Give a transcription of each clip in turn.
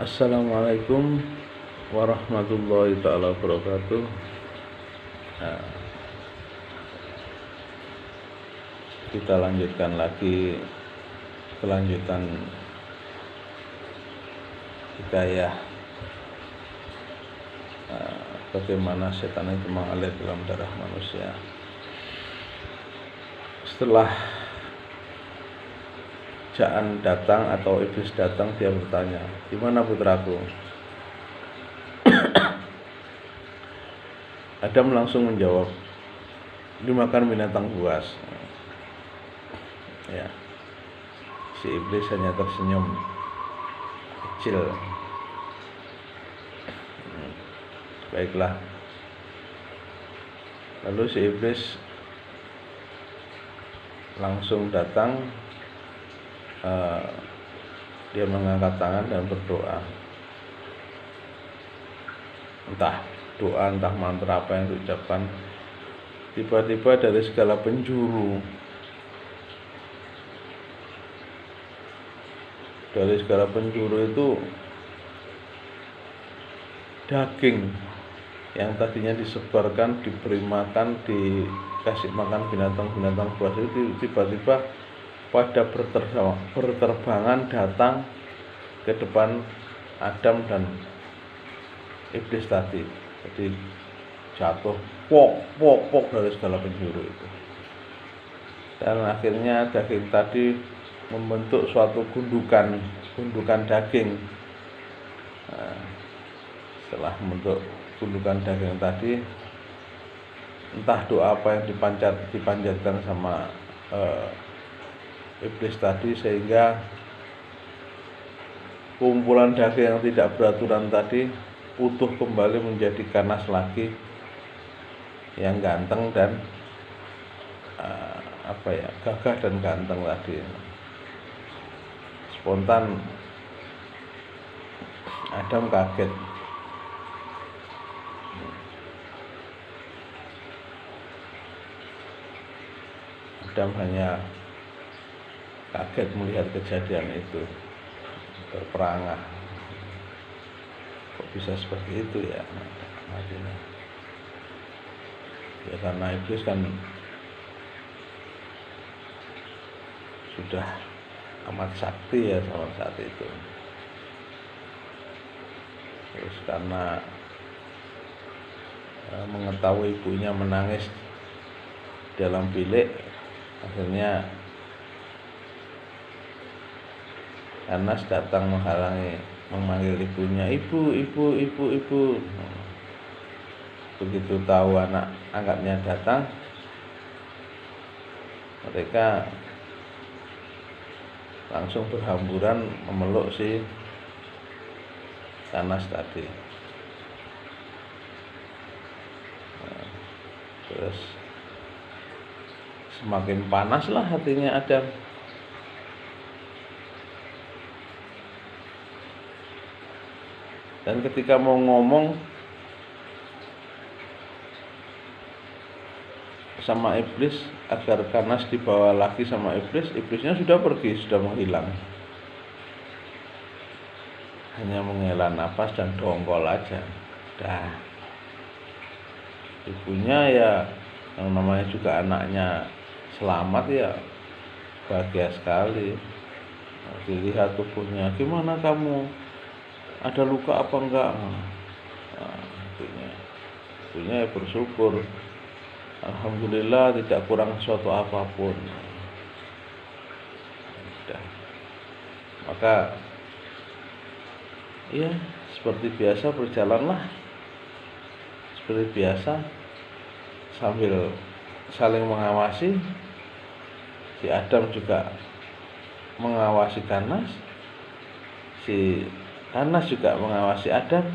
Assalamualaikum warahmatullahi taala wabarakatuh. Nah, kita lanjutkan lagi kelanjutan hikayah bagaimana setan itu mengalir dalam darah manusia. Setelah Jaan datang atau iblis datang, dia bertanya, "Di mana putraku?" Adam langsung menjawab, "Dimakan binatang buas." Ya, si iblis hanya tersenyum kecil. Baiklah. Lalu si iblis langsung datang. Dia mengangkat tangan dan berdoa. Entah doa, entah mantra apa yang diucapkan. Tiba-tiba dari segala penjuru, itu daging yang tadinya disebarkan, diberi makan, dikasih makan binatang-binatang buas itu tiba-tiba pada berterbangan datang ke depan Adam dan iblis tadi. Jadi jatuh pok dari segala penjuru itu. Dan akhirnya daging tadi membentuk suatu gundukan daging. Nah, setelah membentuk gundukan daging tadi, entah doa apa yang dipanjatkan sama iblis tadi, sehingga kumpulan daging yang tidak beraturan tadi utuh kembali menjadi ganas lagi, yang ganteng dan gagah dan ganteng tadi. Spontan Adam kaget. Adam hanya kaget melihat kejadian itu, terperangah. Kok bisa seperti itu ya? Artinya ya karena iblis kan sudah amat sakti ya saat itu. Terus karena mengetahui ibunya menangis dalam bilik, akhirnya Anas datang memanggil ibunya, ibu. Begitu tahu anak angkatnya datang, mereka langsung berhamburan memeluk si Anas tadi. Terus semakin panaslah hatinya Adam. Dan ketika mau ngomong sama iblis agar Kanas dibawa lagi sama iblisnya sudah pergi, sudah menghilang. Hanya menghela nafas dan dongkol aja. Dah. Ibunya ya, yang namanya juga anaknya selamat ya, bahagia sekali. Dilihat tubuhnya, "Gimana kamu? Ada luka apa enggak?" Ibunya bersyukur, alhamdulillah tidak kurang suatu apapun. Maka ya seperti biasa berjalanlah seperti biasa, sambil saling mengawasi. Si Adam juga mengawasi Kanas, si Kanas juga mengawasi Adam.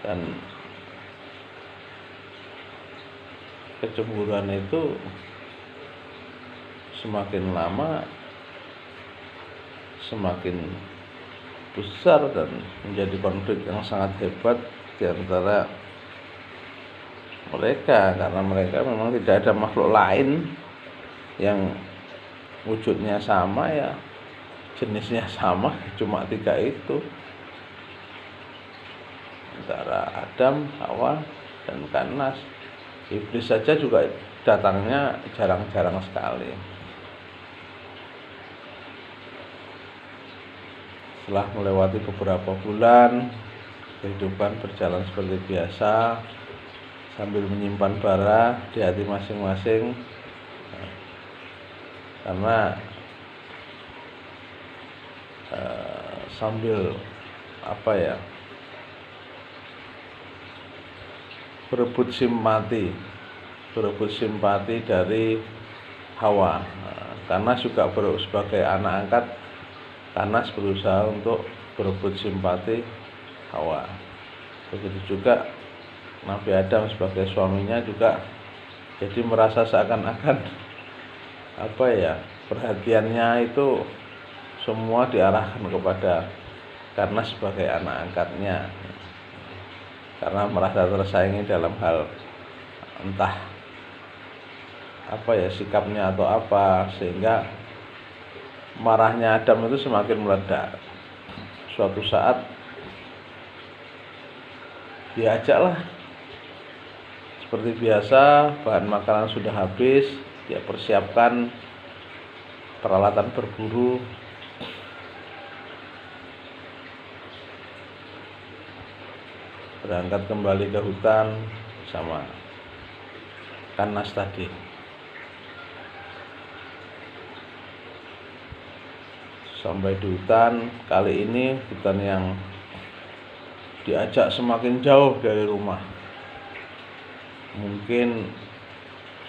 Dan kecemburuan itu semakin lama semakin besar dan menjadi konflik yang sangat hebat di antara mereka, karena mereka memang tidak ada makhluk lain yang wujudnya sama ya, jenisnya sama, cuma 3 itu, antara Adam, Hawa, dan Kanas. Iblis saja juga datangnya jarang-jarang sekali. Setelah melewati beberapa bulan, kehidupan berjalan seperti biasa sambil menyimpan bara di hati masing-masing, karena sambil berebut simpati dari Hawa. Kanas juga sebagai anak angkat, Kanas berusaha untuk berebut simpati Hawa. Begitu juga Nabi Adam sebagai suaminya juga jadi merasa seakan-akan perhatiannya itu semua diarahkan kepada Kanas sebagai anak angkatnya, karena merasa tersaingi dalam hal entah sikapnya atau apa, sehingga marahnya Adam itu semakin meledak. Suatu saat diajaklah, seperti biasa, bahan makanan sudah habis, dia persiapkan peralatan berburu. Berangkat kembali ke hutan sama Kanas tadi. Sampai di hutan, kali ini hutan yang diajak semakin jauh dari rumah. Mungkin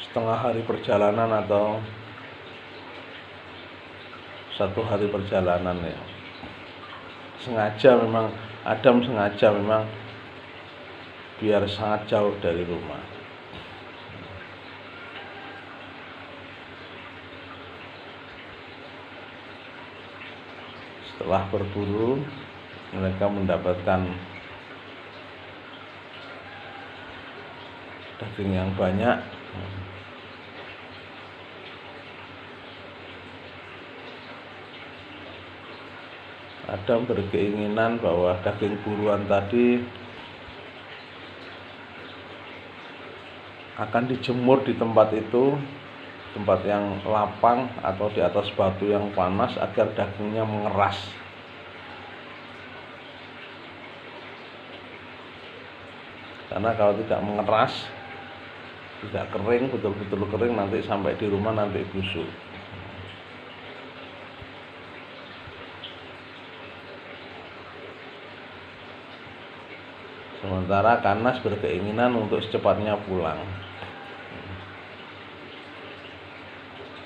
setengah hari perjalanan atau 1 hari perjalanan ya. Adam sengaja memang biar sangat jauh dari rumah. Setelah berburu, mereka mendapatkan daging yang banyak. Adam berkeinginan bahwa daging buruan tadi akan dijemur di tempat itu, tempat yang lapang atau di atas batu yang panas, agar dagingnya mengeras. Karena kalau tidak mengeras, tidak kering, betul-betul kering, nanti sampai di rumah nanti busuk. Sementara Kanas berkeinginan untuk secepatnya pulang.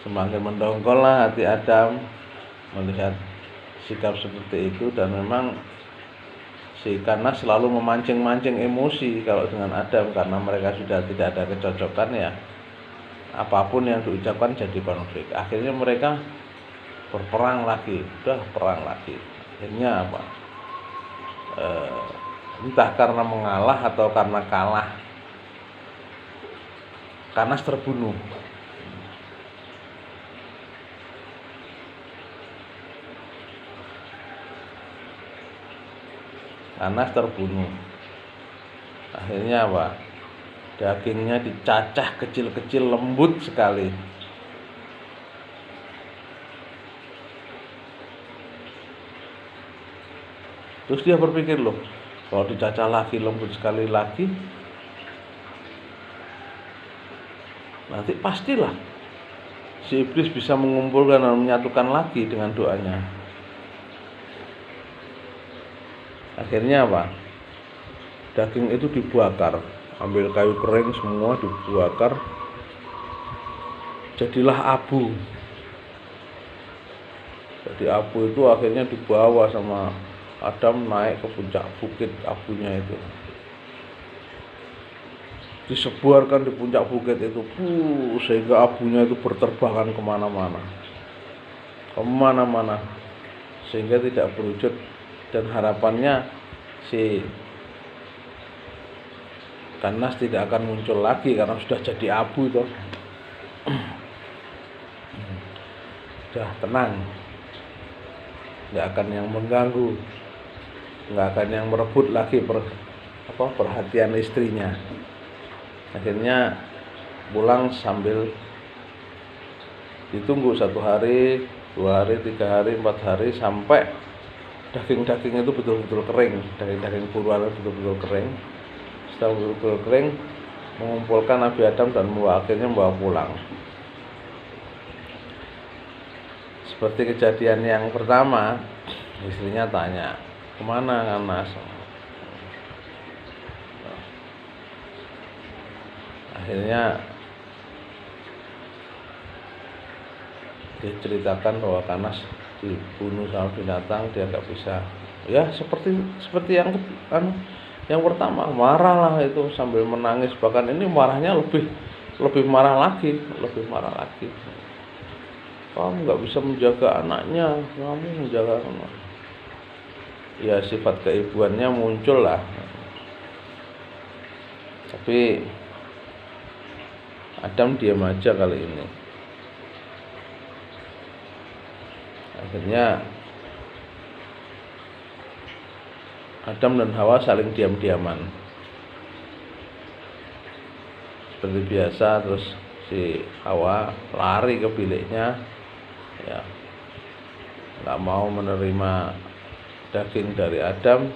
Semakin mendongkollah hati Adam melihat sikap seperti itu, dan memang si Kanas selalu memancing-mancing emosi kalau dengan Adam, karena mereka sudah tidak ada kecocokan ya. Apapun yang diucapkan jadi konflik. Akhirnya mereka berperang lagi, perang lagi. Akhirnya entah karena mengalah atau karena kalah, Kanas terbunuh. Akhirnya dagingnya dicacah kecil-kecil, lembut sekali. Terus dia berpikir, kalau dicacah lagi, lembut sekali lagi, nanti pastilah si iblis bisa mengumpulkan dan menyatukan lagi dengan doanya. Akhirnya daging itu dibakar, ambil kayu kering semua dibakar, jadilah abu. Jadi abu itu akhirnya dibawa sama Adam naik ke puncak bukit, abunya itu disebarkan di puncak bukit itu, sehingga abunya itu berterbangan kemana-mana, sehingga tidak berwujud. Dan harapannya si Kanas tidak akan muncul lagi karena sudah jadi abu itu. sudah tenang, nggak akan yang mengganggu, nggak akan yang merebut lagi perhatian istrinya. Akhirnya pulang sambil ditunggu 1 hari, 2 hari, 3 hari, 4 hari, sampai daging-daging itu betul-betul kering, daging-daging buruan betul-betul kering. Setelah betul-betul kering, mengumpulkan Nabi Adam dan akhirnya membawa pulang. Seperti kejadian yang pertama, istrinya tanya, kemana Anas? Akhirnya diceritakan bahwa Kanas dibunuh sama binatang, dia nggak bisa. Ya seperti yang pertama, marah lah itu sambil menangis, bahkan ini marahnya lebih marah lagi. Kamu nggak bisa menjaga anaknya, kamu menjaga anak. Ya sifat keibuannya muncul lah. Tapi Adam diam aja kali ini. Akhirnya Adam dan Hawa saling diam-diaman seperti biasa. Terus si Hawa lari ke biliknya, ya nggak mau menerima daging dari Adam,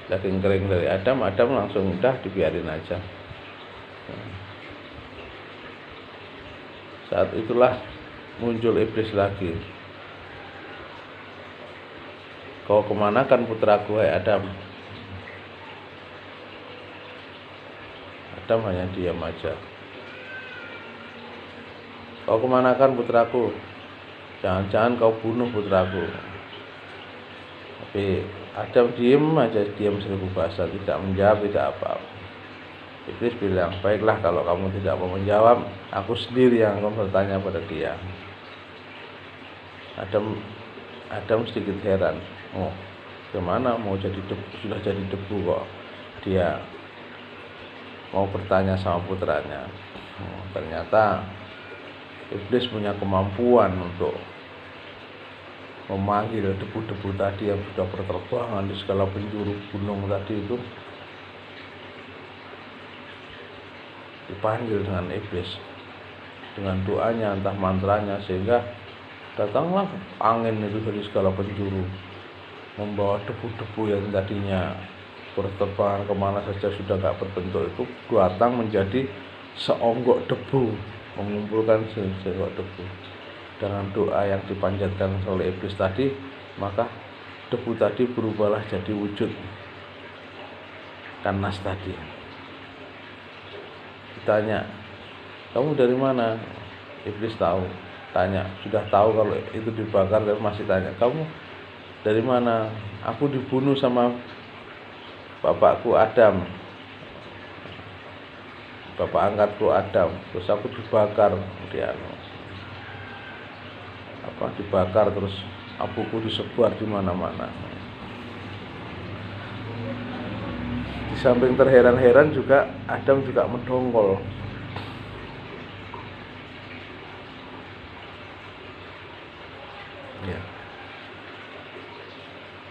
daging kering dari Adam. Adam langsung udah dibiarin aja. Saat itulah muncul iblis lagi. Kau kemanakan putraku, hai Adam? Adam hanya diam aja. Kau kemanakan putraku? Jangan-jangan kau bunuh putraku. Tapi Adam diam aja, diam 1000 bahasa, tidak menjawab, tidak apa-apa. Iblis bilang, baiklah kalau kamu tidak mau menjawab, aku sendiri yang akan bertanya pada dia. Adam sedikit heran. Oh, gimana mau jadi debu, sudah jadi debu kok dia mau bertanya sama putranya. Ternyata iblis punya kemampuan untuk memanggil debu-debu tadi yang sudah berterbangan di segala penjuru gunung tadi itu, dipanggil dengan iblis, dengan doanya entah mantranya, sehingga datanglah angin itu dari segala penjuru, membawa debu-debu yang tadinya berterbangan kemana saja sudah gak berbentuk itu datang menjadi seonggok debu, mengumpulkan seonggok debu. Dengan doa yang dipanjatkan oleh iblis tadi, maka debu tadi berubahlah jadi wujud Kanas tadi. Ditanya, kamu dari mana? Iblis tahu. Tanya, sudah tahu kalau itu dibakar, dan masih tanya, kamu dari mana? Aku dibunuh sama bapakku Adam, bapak angkatku Adam, terus aku dibakar, dibakar, terus abuku disebar di mana-mana. Di samping terheran-heran juga, Adam juga mendongkol. Ya.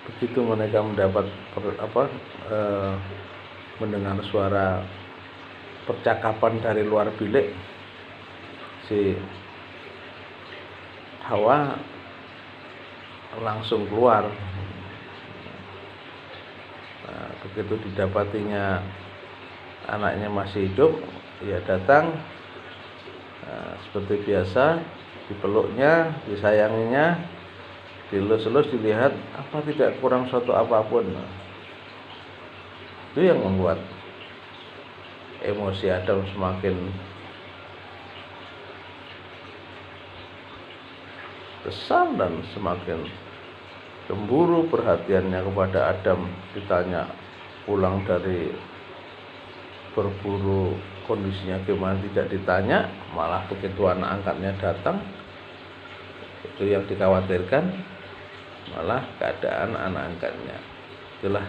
Begitu mereka mendapat mendengar suara percakapan dari luar bilik, si Hawa langsung keluar. Nah, begitu didapatinya anaknya masih hidup, ia datang, seperti biasa, dipeluknya, disayanginya, dilus-lus, dilihat apa tidak kurang suatu apapun. Itu yang membuat emosi Adam semakin besar dan semakin cemburu perhatiannya kepada Adam. Ditanya pulang dari berburu kondisinya gimana, tidak ditanya, malah begitu anak angkatnya datang, itu yang dikhawatirkan malah keadaan anak angkatnya. Itulah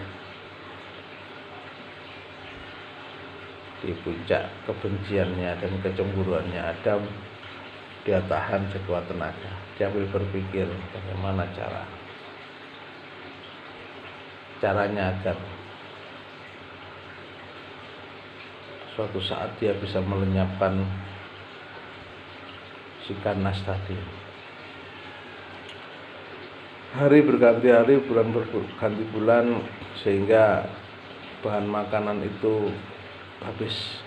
di puncak kebenciannya dan kecemburuannya Adam dia tahan sekuat tenaga, dia ambil berpikir bagaimana caranya agar suatu saat dia bisa melenyapkan si ganas tadi. Hari berganti hari, bulan berganti bulan, sehingga bahan makanan itu habis.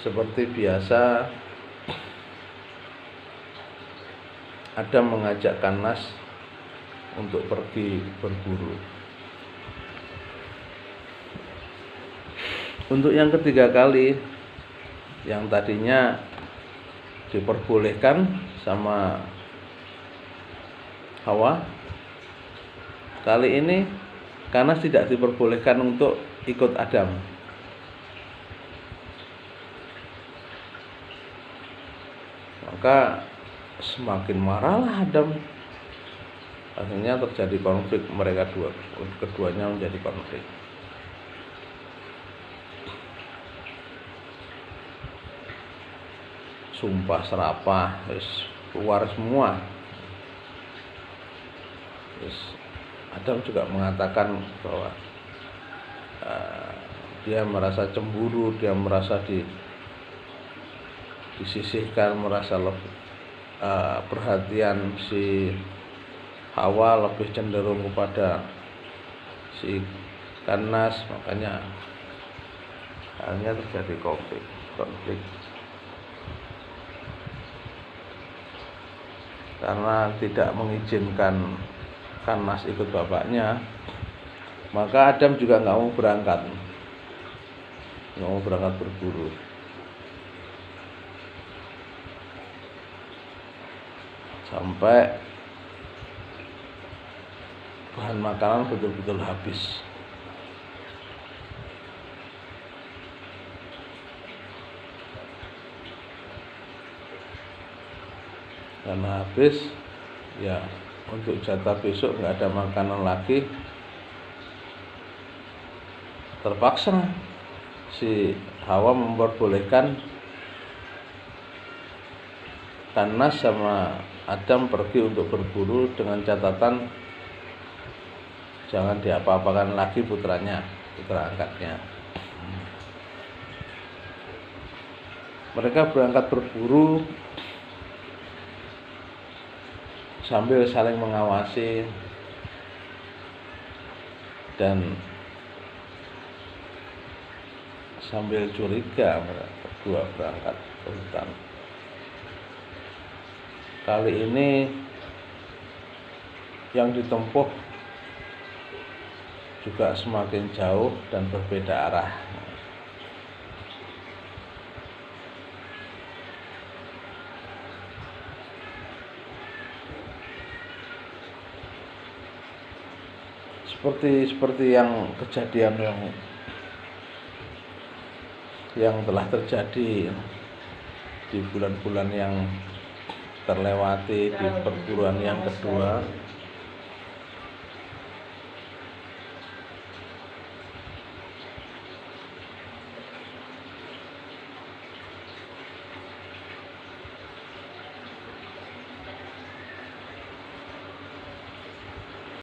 Seperti biasa, Adam mengajak Kanas untuk pergi berburu. Untuk yang ketiga kali, yang tadinya diperbolehkan sama Hawa, kali ini Kanas tidak diperbolehkan untuk ikut Adam. Maka semakin marahlah Adam. Akhirnya terjadi konflik, keduanya menjadi konflik. Sumpah serapah, keluar semua. Adam juga mengatakan bahwa dia merasa cemburu, dia merasa disisihkan, merasa perhatian si Hawa lebih cenderung kepada si Kanas, makanya akhirnya terjadi konflik. Karena tidak mengizinkan Kanas ikut bapaknya, maka Adam juga nggak mau berangkat berburu. Sampai bahan makanan betul-betul habis. Karena habis, ya untuk jatah besok nggak ada makanan lagi. Terpaksa si Hawa memperbolehkan Kanas sama Adam pergi untuk berburu dengan catatan jangan diapa-apakan lagi putra angkatnya. Mereka berangkat berburu sambil saling mengawasi dan sambil curiga. Mereka berdua berangkat ke hutan. Kali ini yang ditempuh juga semakin jauh dan berbeda arah. Seperti yang kejadian yang telah terjadi di bulan-bulan yang terlewati di perburuan yang kedua.